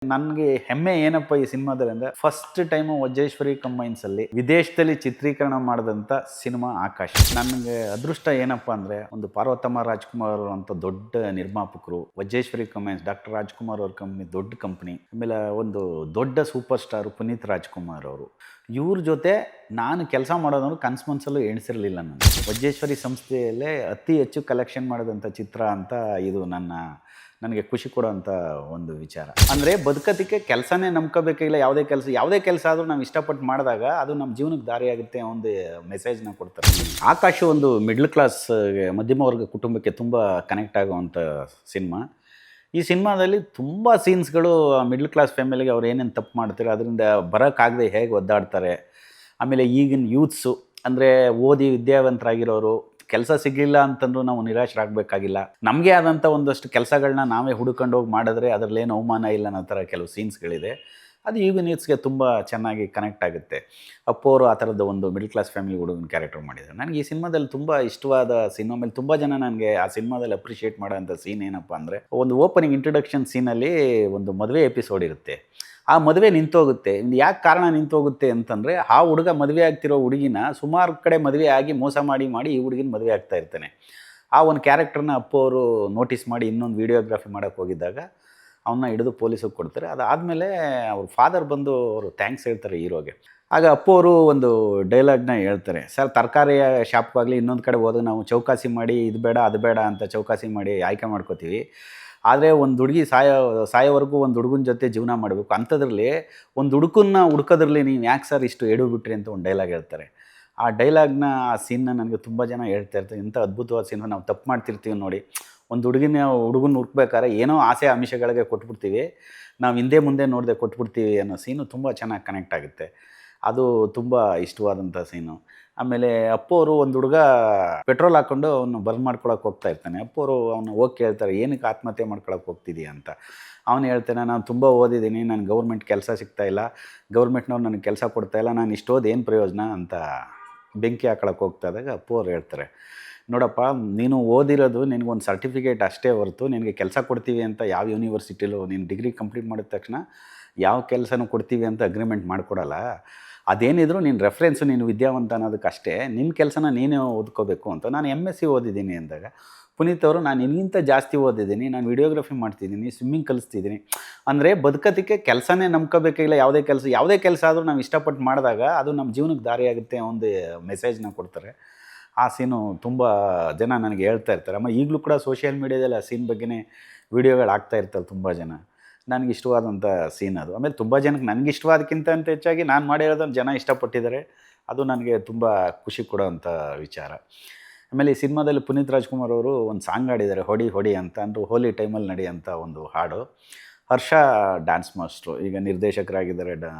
ನನಗೆ ಹೆಮ್ಮೆ ಏನಪ್ಪ ಈ ಸಿನಿಮಾದಲ್ಲಿ ಅಂದರೆ ಫಸ್ಟ್ ಟೈಮು ವಜ್ರೇಶ್ವರಿ ಕಂಬೈನ್ಸಲ್ಲಿ ವಿದೇಶದಲ್ಲಿ ಚಿತ್ರೀಕರಣ ಮಾಡಿದಂಥ ಸಿನಿಮಾ ಆಕಾಶ್. ನನಗೆ ಅದೃಷ್ಟ ಏನಪ್ಪ ಅಂದರೆ ಒಂದು ಪಾರ್ವತಮ್ಮ ರಾಜ್ಕುಮಾರ್ ಅಂತ ದೊಡ್ಡ ನಿರ್ಮಾಪಕರು, ವಜ್ರೇಶ್ವರಿ ಕಂಬೈನ್ಸ್ ಡಾಕ್ಟರ್ ರಾಜ್ಕುಮಾರ್ ಅವ್ರ ಕಂಪ್ನಿ, ದೊಡ್ಡ ಕಂಪ್ನಿ. ಆಮೇಲೆ ಒಂದು ದೊಡ್ಡ ಸೂಪರ್ ಸ್ಟಾರು ಪುನೀತ್ ರಾಜ್ಕುಮಾರ್ ಅವರು. ಇವ್ರ ಜೊತೆ ನಾನು ಕೆಲಸ ಮಾಡೋದನ್ನು ಕನಸು ಮನಸ್ಸಲ್ಲೂ ಎಣಿಸಿರಲಿಲ್ಲ. ನಾನು ವಜ್ರೇಶ್ವರಿ ಸಂಸ್ಥೆಯಲ್ಲೇ ಅತಿ ಹೆಚ್ಚು ಕಲೆಕ್ಷನ್ ಮಾಡಿದಂಥ ಚಿತ್ರ ಅಂತ ಇದು ನನಗೆ ಖುಷಿ ಕೊಡೋಂಥ ಒಂದು ವಿಚಾರ. ಅಂದರೆ ಬದುಕೋದಕ್ಕೆ ಕೆಲಸನೇ ನಂಬ್ಕೋಬೇಕಿಲ್ಲ. ಯಾವುದೇ ಕೆಲಸ ಆದರೂ ನಾವು ಇಷ್ಟಪಟ್ಟು ಮಾಡಿದಾಗ ಅದು ನಮ್ಮ ಜೀವನಕ್ಕೆ ದಾರಿಯಾಗುತ್ತೆ ಒಂದು ಮೆಸೇಜ್ನ ಕೊಡ್ತಾರೆ. ಆಕಾಶ ಒಂದು ಮಿಡ್ಲ್ ಕ್ಲಾಸ್ ಮಧ್ಯಮ ವರ್ಗ ಕುಟುಂಬಕ್ಕೆ ತುಂಬ ಕನೆಕ್ಟ್ ಆಗುವಂಥ ಸಿನಿಮಾ. ಈ ಸಿನಿಮಾದಲ್ಲಿ ತುಂಬ ಸೀನ್ಸ್ಗಳು ಮಿಡ್ಲ್ ಕ್ಲಾಸ್ ಫ್ಯಾಮಿಲಿಗೆ ಅವ್ರು ಏನೇನು ತಪ್ಪು ಮಾಡ್ತಾರೆ, ಅದರಿಂದ ಬರೋಕ್ಕಾಗದೆ ಹೇಗೆ ಒದ್ದಾಡ್ತಾರೆ. ಆಮೇಲೆ ಈಗಿನ ಯೂತ್ಸು ಅಂದರೆ ಓದಿ ವಿದ್ಯಾವಂತರಾಗಿರೋರು ಕೆಲಸ ಸಿಗಲಿಲ್ಲ ಅಂತಂದ್ರೂ ನಾವು ನಿರಾಶರಾಗಬೇಕಾಗಿಲ್ಲ. ನಮಗೆ ಆದಂಥ ಒಂದಷ್ಟು ಕೆಲಸಗಳನ್ನ ನಾವೇ ಹುಡುಕೊಂಡು ಹೋಗಿ ಮಾಡಿದ್ರೆ ಅದರಲ್ಲೇನು ಅವಮಾನ ಇಲ್ಲ ಅನ್ನೋ ಥರ ಕೆಲವು ಸೀನ್ಸ್ಗಳಿದೆ. ಅದು ಈಗಿನ ಯೂತ್ಸ್ಗೆ ತುಂಬ ಚೆನ್ನಾಗಿ ಕನೆಕ್ಟ್ ಆಗುತ್ತೆ. ಅಪ್ಪು ಅವರು ಆ ಥರದ್ದು ಒಂದು ಮಿಡ್ಲ್ ಕ್ಲಾಸ್ ಫ್ಯಾಮಿಲಿ ಹುಡುಗನ ಕ್ಯಾರೆಕ್ಟರ್ ಮಾಡಿದ್ದಾರೆ. ನನಗೆ ಈ ಸಿನಿಮಾದಲ್ಲಿ ತುಂಬ ಇಷ್ಟವಾದ ಸಿನಿಮಾ ಮೇಲೆ ತುಂಬ ಜನ ನನಗೆ ಆ ಸಿನಿಮಾದಲ್ಲಿ ಅಪ್ರಿಷಿಯೇಟ್ ಮಾಡೋಂಥ ಸೀನ್ ಏನಪ್ಪ ಅಂದರೆ, ಒಂದು ಓಪನಿಂಗ್ ಇಂಟ್ರೊಡಕ್ಷನ್ ಸೀನಲ್ಲಿ ಒಂದು ಮದುವೆ ಎಪಿಸೋಡ್ ಇರುತ್ತೆ. ಆ ಮದುವೆ ನಿಂತೋಗುತ್ತೆ. ಯಾಕೆ ಕಾರಣ ನಿಂತೋಗುತ್ತೆ ಅಂತಂದರೆ, ಆ ಹುಡುಗ ಮದುವೆ ಆಗ್ತಿರೋ ಹುಡುಗಿನ ಸುಮಾರು ಕಡೆ ಮದುವೆ ಆಗಿ ಮೋಸ ಮಾಡಿ ಈ ಹುಡುಗಿನ ಮದುವೆ ಆಗ್ತಾ ಇರ್ತಾನೆ. ಆ ಒಂದು ಕ್ಯಾರೆಕ್ಟರ್ನ ಅಪ್ಪು ಅವರು ನೋಟಿಸ್ ಮಾಡಿ ಇನ್ನೊಂದು ವೀಡಿಯೋಗ್ರಫಿ ಮಾಡೋಕ್ಕೆ ಹೋಗಿದ್ದಾಗ ಅವನ್ನ ಹಿಡಿದು ಪೊಲೀಸಿಗೆ ಕೊಡ್ತಾರೆ. ಅದಾದಮೇಲೆ ಅವ್ರ ಫಾದರ್ ಬಂದು ಅವರು ಥ್ಯಾಂಕ್ಸ್ ಹೇಳ್ತಾರೆ ಹೀರೋಗೆ. ಆಗ ಅಪ್ಪು ಅವರು ಒಂದು ಡೈಲಾಗ್ನ ಹೇಳ್ತಾರೆ, ಸರ್ ತರಕಾರಿಯ ಶಾಪ್ಗಾಗಲಿ ಇನ್ನೊಂದು ಕಡೆ ಹೋದಾಗ ನಾವು ಚೌಕಾಸಿ ಮಾಡಿ ಇದು ಬೇಡ ಅದು ಬೇಡ ಅಂತ ಚೌಕಾಸಿ ಮಾಡಿ ಆಯ್ಕೆ ಮಾಡ್ಕೋತೀವಿ. ಆದರೆ ಒಂದು ಹುಡುಗಿ ಸಾಯೋವರೆಗೂ ಒಂದು ಹುಡುಗನ ಜೊತೆ ಜೀವನ ಮಾಡಬೇಕು. ಅಂಥದ್ರಲ್ಲಿ ಒಂದು ಹುಡುಗನ್ನ ಹುಡ್ಕೋದ್ರಲ್ಲಿ ನೀವು ಯಾಕೆ ಸರ್ ಇಷ್ಟು ಎಡು ಬಿಟ್ರಿ ಅಂತ ಒಂದು ಡೈಲಾಗ್ ಹೇಳ್ತಾರೆ. ಆ ಡೈಲಾಗ್ನ, ಆ ಸೀನ್ನ ನನಗೆ ತುಂಬ ಜನ ಹೇಳ್ತಾ ಇರ್ತಾರೆ, ಇಂಥ ಅದ್ಭುತವಾದ ಸಿನಿಮಾ. ನಾವು ತಪ್ಪು ಮಾಡ್ತಿರ್ತೀವಿ ನೋಡಿ, ಒಂದು ಹುಡುಗನ ಹುಡುಕ್ಬೇಕಾದ್ರೆ ಏನೋ ಆಸೆ ಆಮಿಷಗಳಿಗೆ ಕೊಟ್ಬಿಡ್ತೀವಿ, ನಾವು ಹಿಂದೆ ಮುಂದೆ ನೋಡದೆ ಕೊಟ್ಬಿಡ್ತೀವಿ ಅನ್ನೋ ಸೀನು ತುಂಬ ಚೆನ್ನಾಗಿ ಕನೆಕ್ಟ್ ಆಗುತ್ತೆ. ಅದು ತುಂಬ ಇಷ್ಟವಾದಂಥ ಸೀನು. ಆಮೇಲೆ ಅಪ್ಪು ಅವರು ಒಂದು ಹುಡುಗ ಪೆಟ್ರೋಲ್ ಹಾಕ್ಕೊಂಡು ಅವನು ಬರ್ನ್ ಮಾಡ್ಕೊಳಕ್ಕೆ ಹೋಗ್ತಾ ಇರ್ತಾನೆ. ಅಪ್ಪು ಅವರು ಅವನು ಹೋಗಿ ಕೇಳ್ತಾರೆ, ಏನಕ್ಕೆ ಆತ್ಮಹತ್ಯೆ ಮಾಡ್ಕೊಳಕ್ಕೆ ಹೋಗ್ತಿದ್ದೀಯ ಅಂತ. ಅವನು ಹೇಳ್ತಾನೆ, ನಾನು ತುಂಬ ಓದಿದ್ದೀನಿ, ನಾನು ಗೌರ್ಮೆಂಟ್ ಕೆಲಸ ಸಿಗ್ತಾಯಿಲ್ಲ, ಗೌರ್ಮೆಂಟ್ನವ್ರು ನನಗೆ ಕೆಲಸ ಕೊಡ್ತಾಯಿಲ್ಲ, ನಾನು ಇಷ್ಟೋದು ಏನು ಪ್ರಯೋಜನ ಅಂತ ಬೆಂಕಿ ಹಾಕೊಳಕ್ಕೆ ಹೋಗ್ತಾ ಇದ್ದಾಗ ಅಪ್ಪು ಅವ್ರು ಹೇಳ್ತಾರೆ, ನೋಡಪ್ಪ ನೀನು ಓದಿರೋದು ನಿನಗೊಂದು ಸರ್ಟಿಫಿಕೇಟ್ ಅಷ್ಟೇ ಹೊರತು ನಿನಗೆ ಕೆಲಸ ಕೊಡ್ತೀವಿ ಅಂತ ಯಾವ ಯೂನಿವರ್ಸಿಟಿಲೂ ನೀನು ಡಿಗ್ರಿ ಕಂಪ್ಲೀಟ್ ಮಾಡಿದ ತಕ್ಷಣ ಯಾವ ಕೆಲಸನೂ ಕೊಡ್ತೀವಿ ಅಂತ ಅಗ್ರಿಮೆಂಟ್ ಮಾಡಿಕೊಡಲ್ಲ. ಅದೇನಿದ್ರು ನೀನು ರೆಫರೆನ್ಸು, ನೀನು ವಿದ್ಯಾವಂತ ಅನ್ನೋದಕ್ಕಷ್ಟೇ, ನಿನ್ನ ಕೆಲಸನ ನೀನೇ ಓದ್ಕೋಬೇಕು ಅಂತ. ನಾನು MSc ಓದಿದ್ದೀನಿ ಅಂದಾಗ ಪುನೀತ್ ಅವರು, ನಾನು ನಿನಗಿಂತ ಜಾಸ್ತಿ ಓದಿದ್ದೀನಿ, ನಾನು ವಿಡಿಯೋಗ್ರಫಿ ಮಾಡ್ತಿದ್ದೀನಿ, ಸ್ವಿಮ್ಮಿಂಗ್ ಕಲಿಸ್ತಿದ್ದೀನಿ. ಅಂದರೆ ಬದುಕೋದಕ್ಕೆ ಕೆಲಸನೇ ನಂಬ್ಕೋಬೇಕಿಲ್ಲ. ಯಾವುದೇ ಕೆಲಸ ಆದರೂ ನಾವು ಇಷ್ಟಪಟ್ಟು ಮಾಡಿದಾಗ ಅದು ನಮ್ಮ ಜೀವನಕ್ಕೆ ದಾರಿಯಾಗುತ್ತೆ ಒಂದು ಮೆಸೇಜ್ನ ಕೊಡ್ತಾರೆ. ಆ ಸೀನು ತುಂಬ ಜನ ನನಗೆ ಹೇಳ್ತಾ ಇರ್ತಾರೆ. ಆಮೇಲೆ ಈಗಲೂ ಕೂಡ ಸೋಷಿಯಲ್ ಮೀಡ್ಯಾದಲ್ಲಿ ಆ ಸೀನ್ ಬಗ್ಗೆನೇ ವೀಡಿಯೋಗಳು ಆಗ್ತಾ ಇರ್ತಾರೆ ತುಂಬ ಜನ. ನನಗೆ ಇಷ್ಟವಾದಂಥ ಸೀನ್ ಅದು. ಆಮೇಲೆ ತುಂಬ ಜನಕ್ಕೆ ನನಗೆ ಇಷ್ಟವಾದಕ್ಕಿಂತ ಅಂತ ಹೆಚ್ಚಾಗಿ ನಾನು ಮಾಡಿರೋದನ್ನು ಜನ ಇಷ್ಟಪಟ್ಟಿದ್ದಾರೆ. ಅದು ನನಗೆ ತುಂಬ ಖುಷಿ ಕೊಡೋವಂಥ ವಿಚಾರ. ಆಮೇಲೆ ಈ ಸಿನಿಮಾದಲ್ಲಿ ಪುನೀತ್ ರಾಜ್ಕುಮಾರ್ ಅವರು ಒಂದು ಸಾಂಗ್ ಹಾಡಿದ್ದಾರೆ, ಹೊಡಿ ಹೊಡಿ ಅಂತ. ಅಂದರೂ ಹೋಲಿ ಟೈಮಲ್ಲಿ ನಡೆಯೋಂಥ ಒಂದು ಹಾಡು. ಹರ್ಷ ಡ್ಯಾನ್ಸ್ ಮಾಸ್ಟ್ರು, ಈಗ ನಿರ್ದೇಶಕರಾಗಿದ್ದಾರೆ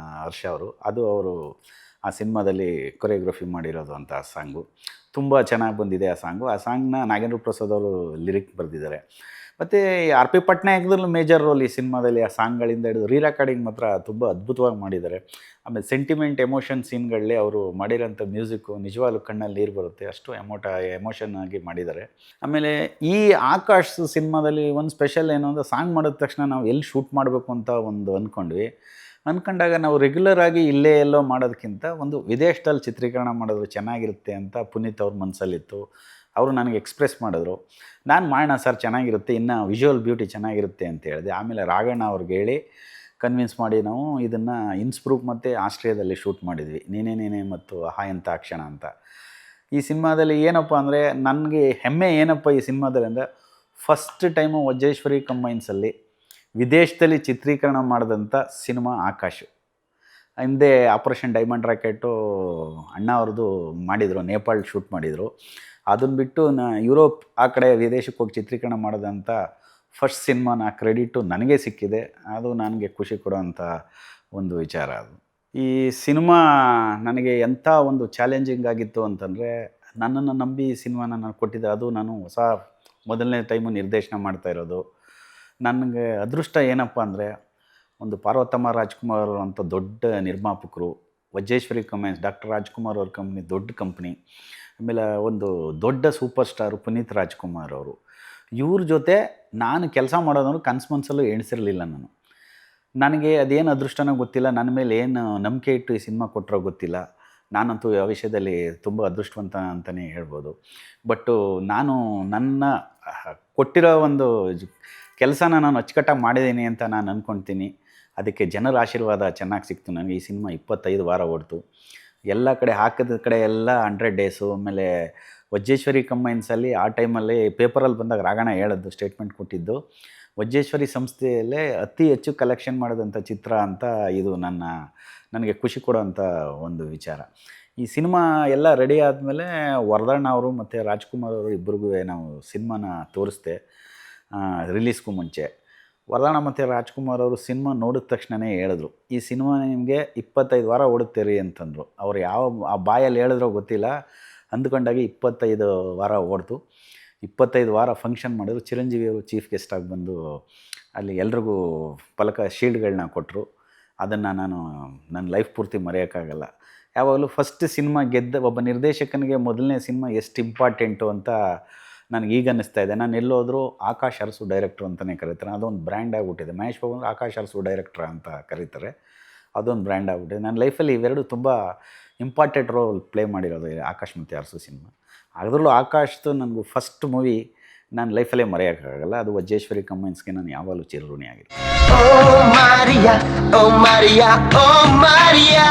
ಹರ್ಷ ಅವರು. ಅದು ಅವರು ಆ ಸಿನಿಮಾದಲ್ಲಿ ಕೊರಿಯೋಗ್ರಫಿ ಮಾಡಿರೋದು ಅಂತ ಆ ಸಾಂಗು. ತುಂಬ ಚೆನ್ನಾಗಿ ಬಂದಿದೆ ಆ ಸಾಂಗು. ಆ ಸಾಂಗ್ನ ನಾಗೇಂದ್ರ ಪ್ರಸಾದ್ ಅವರು ಲಿರಿಕ್ ಬರೆದಿದ್ದಾರೆ. ಮತ್ತು RP ಪಟ್ನಾಯಕ್ದಲ್ಲೂ ಮೇಜರ್ ರೋಲ್ ಈ ಸಿನಿಮಾದಲ್ಲಿ. ಆ ಸಾಂಗ್ಗಳಿಂದ ಹಿಡಿದು ರೆಕಾರ್ಡಿಂಗ್ ಮಾತ್ರ ತುಂಬ ಅದ್ಭುತವಾಗಿ ಮಾಡಿದ್ದಾರೆ. ಆಮೇಲೆ ಸೆಂಟಿಮೆಂಟ್, ಎಮೋಷನ್ ಸೀನ್ಗಳಲ್ಲಿ ಅವರು ಮಾಡಿರೋಂಥ ಮ್ಯೂಸಿಕ್ಕು ನಿಜವಾಗ್ಲೂ ಕಣ್ಣಲ್ಲಿ ನೀರು ಬರುತ್ತೆ, ಅಷ್ಟು ಎಮೋಷನ್ ಆಗಿ ಮಾಡಿದ್ದಾರೆ. ಆಮೇಲೆ ಈ ಆಕಾಶ್ ಸಿನಿಮಾದಲ್ಲಿ ಒಂದು ಸ್ಪೆಷಲ್ ಏನು ಅಂದರೆ, ಸಾಂಗ್ ಮಾಡಿದ ತಕ್ಷಣ ನಾವು ಎಲ್ಲಿ ಶೂಟ್ ಮಾಡಬೇಕು ಅಂತ ಅಂದ್ಕೊಂಡಾಗ ನಾವು ರೆಗ್ಯುಲರ್ ಆಗಿ ಇಲ್ಲೇ ಎಲ್ಲೋ ಮಾಡೋದಕ್ಕಿಂತ ಒಂದು ವಿದೇಶದಲ್ಲಿ ಚಿತ್ರೀಕರಣ ಮಾಡಿದ್ರು ಚೆನ್ನಾಗಿರುತ್ತೆ ಅಂತ ಪುನೀತ್ ಅವ್ರ ಮನಸ್ಸಲ್ಲಿತ್ತು. ಅವರು ನನಗೆ ಎಕ್ಸ್ಪ್ರೆಸ್ ಮಾಡಿದ್ರು. ನಾನು ಮಾಡೋಣ ಸರ್, ಚೆನ್ನಾಗಿರುತ್ತೆ, ಇನ್ನು ವಿಜುವಲ್ ಬ್ಯೂಟಿ ಚೆನ್ನಾಗಿರುತ್ತೆ ಅಂತ ಹೇಳಿದೆ. ಆಮೇಲೆ ರಾಘಣ್ಣ ಅವ್ರಿಗೆ ಹೇಳಿ ಕನ್ವಿನ್ಸ್ ಮಾಡಿ ನಾವು ಇದನ್ನು ಇನ್ಸ್ಬ್ರೂಕ್ ಮತ್ತು ಆಸ್ಟ್ರಿಯಾದಲ್ಲಿ ಶೂಟ್ ಮಾಡಿದ್ವಿ, ನೀನೇ ಮತ್ತು ಆಹಾ ಎಂಥ ಕ್ಷಣ ಅಂತ. ಈ ಸಿನಿಮಾದಲ್ಲಿ ಏನಪ್ಪ ಅಂದರೆ, ನನಗೆ ಹೆಮ್ಮೆ ಏನಪ್ಪ ಈ ಸಿನಿಮಾದಲ್ಲಿ ಅಂದರೆ, ಫಸ್ಟ್ ಟೈಮು ವಜ್ರೇಶ್ವರಿ ಕಂಬೈನ್ಸಲ್ಲಿ ವಿದೇಶದಲ್ಲಿ ಚಿತ್ರೀಕರಣ ಮಾಡಿದಂಥ ಸಿನಿಮಾ ಆಕಾಶ್. ಹಿಂದೆ ಆಪರೇಷನ್ ಡೈಮಂಡ್ ರಾಕೆಟು ಅಣ್ಣ ಅವ್ರದ್ದು ಮಾಡಿದರು, ನೇಪಾಳ್ ಶೂಟ್ ಮಾಡಿದರು. ಅದನ್ನು ಬಿಟ್ಟು ಯುರೋಪ್ ಆ ಕಡೆ ವಿದೇಶಕ್ಕೆ ಹೋಗಿ ಚಿತ್ರೀಕರಣ ಮಾಡಿದಂಥ ಫಸ್ಟ್ ಸಿನಿಮಾನ ಕ್ರೆಡಿಟು ನನಗೆ ಸಿಕ್ಕಿದೆ. ಅದು ನನಗೆ ಖುಷಿ ಕೊಡೋವಂಥ ಒಂದು ವಿಚಾರ ಅದು. ಈ ಸಿನಿಮಾ ನನಗೆ ಎಂಥ ಒಂದು ಚಾಲೆಂಜಿಂಗ್ ಆಗಿತ್ತು ಅಂತಂದರೆ, ನನ್ನನ್ನು ನಂಬಿ ಈ ಸಿನಿಮಾನ ನಾನು ಕೊಟ್ಟಿದ್ದೆ. ಅದು ನಾನು ಮೊದಲನೇ ಟೈಮು ನಿರ್ದೇಶನ ಮಾಡ್ತಾ ಇರೋದು. ನನಗೆ ಅದೃಷ್ಟ ಏನಪ್ಪ ಅಂದರೆ, ಒಂದು ಪಾರ್ವತಮ್ಮ ರಾಜ್ಕುಮಾರ್ ಅಂತ ದೊಡ್ಡ ನಿರ್ಮಾಪಕರು, ವಜ್ರೇಶ್ವರಿ ಕಂಬೈನ್ಸ್ ಡಾಕ್ಟರ್ ರಾಜ್ಕುಮಾರ್ ಅವ್ರ ಕಂಪ್ನಿ, ದೊಡ್ಡ ಕಂಪ್ನಿ. ಆಮೇಲೆ ಒಂದು ದೊಡ್ಡ ಸೂಪರ್ ಸ್ಟಾರು ಪುನೀತ್ ರಾಜ್ಕುಮಾರ್ ಅವರು. ಇವ್ರ ಜೊತೆ ನಾನು ಕೆಲಸ ಮಾಡೋದನ್ನು ಕನಸು ಮನಸ್ಸಲ್ಲೂ ಎಣಿಸಿರಲಿಲ್ಲ ನಾನು. ನನಗೆ ಅದೇನು ಅದೃಷ್ಟನೋ ಗೊತ್ತಿಲ್ಲ, ನನ್ನ ಮೇಲೆ ಏನು ನಂಬಿಕೆ ಇಟ್ಟು ಈ ಸಿನಿಮಾ ಕೊಟ್ಟರೋ ಗೊತ್ತಿಲ್ಲ. ನಾನಂತೂ ಆ ವಿಷಯದಲ್ಲಿ ತುಂಬ ಅದೃಷ್ಟವಂತ ಅಂತಲೇ ಹೇಳ್ಬೋದು. ಬಟ್ಟು ನಾನು ನನ್ನ ಕೊಟ್ಟಿರೋ ಒಂದು ಕೆಲಸನ ನಾನು ಅಚ್ಚುಕಟ್ಟಾಗಿ ಮಾಡಿದ್ದೀನಿ ಅಂತ ನಾನು ಅಂದ್ಕೊಳ್ತೀನಿ. ಅದಕ್ಕೆ ಜನರ ಆಶೀರ್ವಾದ ಚೆನ್ನಾಗಿ ಸಿಕ್ತು ನನಗೆ. ಈ ಸಿನಿಮಾ 25 ವಾರ ಓಡ್ತು. ಎಲ್ಲ ಕಡೆ ಹಾಕಿದ ಕಡೆ ಎಲ್ಲ 100 ಡೇಸು. ಆಮೇಲೆ ವಜ್ರೇಶ್ವರಿ ಕಂಬೈನ್ಸಲ್ಲಿ ಆ ಟೈಮಲ್ಲಿ ಪೇಪರಲ್ಲಿ ಬಂದಾಗ ರಾಘಣ್ಣ ಹೇಳಿದ್ದು, ಸ್ಟೇಟ್ಮೆಂಟ್ ಕೊಟ್ಟಿದ್ದು, ವಜ್ರೇಶ್ವರಿ ಸಂಸ್ಥೆಯಲ್ಲೇ ಅತಿ ಹೆಚ್ಚು ಕಲೆಕ್ಷನ್ ಮಾಡಿದಂಥ ಚಿತ್ರ ಅಂತ. ಇದು ನನಗೆ ಖುಷಿ ಕೊಡೋವಂಥ ಒಂದು ವಿಚಾರ. ಈ ಸಿನಿಮಾ ಎಲ್ಲ ರೆಡಿ ಆದಮೇಲೆ ವರದಣ್ಣ ಅವರು ಮತ್ತು ರಾಜ್ಕುಮಾರ್ ಅವರು ಇಬ್ಬರಿಗೂ ನಾವು ಸಿನಿಮಾನ ತೋರಿಸ್ದೆ ರಿಲೀಸ್ಗೂ ಮುಂಚೆ. ವರದಣ್ಣ ಮತ್ತು ರಾಜ್ಕುಮಾರ್ ಅವರು ಸಿನಿಮಾ ನೋಡಿದ ತಕ್ಷಣವೇ ಹೇಳಿದ್ರು, ಈ ಸಿನಿಮಾ ನಿಮಗೆ 25 ವಾರ ಓಡುತ್ತೀರಿ ಅಂತಂದರು. ಅವ್ರು ಯಾವ ಆ ಬಾಯಲ್ಲಿ ಹೇಳಿದ್ರೋ ಗೊತ್ತಿಲ್ಲ, ಅಂದ್ಕೊಂಡಾಗೆ 25 ವಾರ ಓಡ್ತು. 25 ವಾರ ಫಂಕ್ಷನ್ ಮಾಡಿದ್ರು. ಚಿರಂಜೀವಿಯವರು ಚೀಫ್ ಗೆಸ್ಟಾಗಿ ಬಂದು ಅಲ್ಲಿ ಎಲ್ರಿಗೂ ಫಲಕ ಶೀಲ್ಡ್ಗಳನ್ನ ಕೊಟ್ಟರು. ಅದನ್ನು ನಾನು ನನ್ನ ಲೈಫ್ ಪೂರ್ತಿ ಮರೆಯೋಕ್ಕಾಗಲ್ಲ. ಯಾವಾಗಲೂ ಫಸ್ಟ್ ಸಿನಿಮಾ ಗೆದ್ದ ಒಬ್ಬ ನಿರ್ದೇಶಕನಿಗೆ ಮೊದಲನೇ ಸಿನಿಮಾ ಎಷ್ಟು ಇಂಪಾರ್ಟೆಂಟು ಅಂತ ನನಗೆ ಈಗ ಅನ್ನಿಸ್ತಾ ಇದೆ. ನಾನು ಎಲ್ಲೋದ್ರೂ ಆಕಾಶ್ ಅರಸು ಡೈರೆಕ್ಟ್ರು ಅಂತಲೇ ಕರೀತಾರೆ. ಅದೊಂದು ಬ್ರ್ಯಾಂಡ್ ಆಗಿಬಿಟ್ಟಿದೆ. ಮಹೇಶ್ ಬಾಬು ಅಂದರೆ ಆಕಾಶ್ ಅರಸು ಡೈರೆಕ್ಟ್ರ ಅಂತ ಕರೀತಾರೆ. ಅದೊಂದು ಬ್ರ್ಯಾಂಡ್ ಆಗಿಬಿಟ್ಟಿದೆ. ನನ್ನ ಲೈಫಲ್ಲಿ ಇವೆರಡು ತುಂಬ ಇಂಪಾರ್ಟೆಂಟ್ ರೋಲ್ ಪ್ಲೇ ಮಾಡಿರೋದು ಆಕಾಶ್ ಮತ್ತು ಅರಸು ಸಿನಿಮಾ. ಅದರಲ್ಲೂ ಆಕಾಶ್ದು ನನಗೂ ಫಸ್ಟ್ ಮೂವಿ ನನ್ನ ಲೈಫಲ್ಲೇ ಮರೆಯೋಕ್ಕಾಗಲ್ಲ. ಅದು ವಜ್ರೇಶ್ವರಿ ಕಂಬೈನ್ಸ್ಗೆ ನಾನು ಯಾವಾಗಲೂ ಚಿರಋಣಿಯಾಗಿರ್ತೀನಿ. Oh Maria, oh Maria, oh Maria.